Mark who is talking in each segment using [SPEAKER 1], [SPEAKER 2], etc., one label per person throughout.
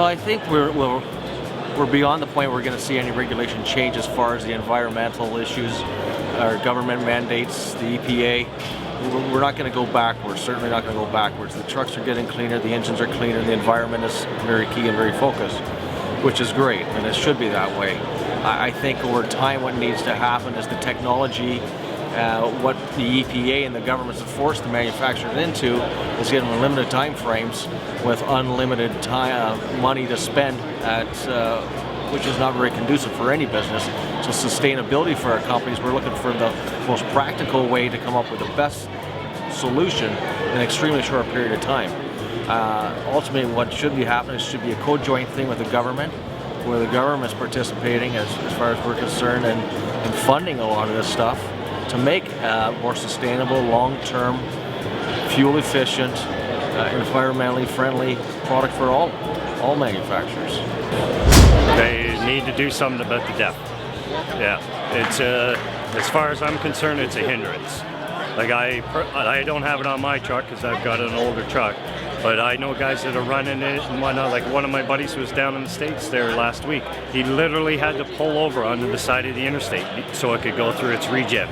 [SPEAKER 1] Well, I think we're beyond the point where we're going to see any regulation change as far as the environmental issues, our government mandates, the EPA. We're not going to go backwards, certainly not going to go backwards. The trucks are getting cleaner, the engines are cleaner, the environment is very key and very focused, which is great, and it should be that way. I think over time what needs to happen is the technology, what the EPA and the governments have forced the manufacturers into is given limited time frames with unlimited time, money to spend at which is not very conducive for any business. So sustainability for our companies, we're looking for the most practical way to come up with the best solution in an extremely short period of time. Ultimately, what should be happening should be a co-joint thing with the government, where the government is participating as far as we're concerned and funding a lot of this stuff to make a more sustainable, long-term, fuel-efficient, environmentally friendly product for all manufacturers.
[SPEAKER 2] They need to do something about the depth. Yeah, it's as far as I'm concerned, it's a hindrance. Like I don't have it on my truck because I've got an older truck, but I know guys that are running it and whatnot. Like one of my buddies was down in the States there last week. He literally had to pull over onto the side of the interstate so it could go through its regen.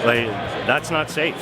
[SPEAKER 2] Like, that's not safe.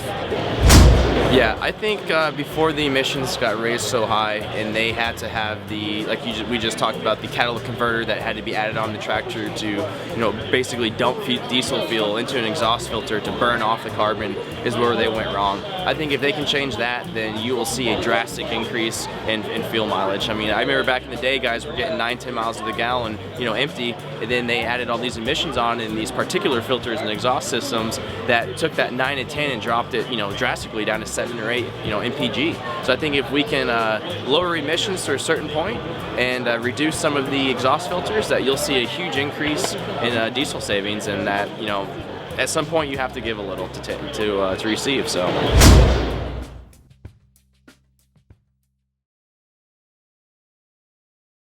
[SPEAKER 3] Yeah, I think before the emissions got raised so high and they had to have the, like we just talked about, the catalytic converter that had to be added on the tractor to, you know, basically dump diesel fuel into an exhaust filter to burn off the carbon is where they went wrong. I think if they can change that, then you will see a drastic increase in fuel mileage. I mean, I remember back in the day, guys were getting 9-10 miles to the gallon, you know, empty, and then they added all these emissions on in these particular filters and exhaust systems that took that 9 and 10 and dropped it, you know, drastically down to 7 or 8, you know, mpg. So I think if we can lower emissions to a certain point and reduce some of the exhaust filters, that you'll see a huge increase in diesel savings, and that, you know, at some point you have to give a little to receive. So.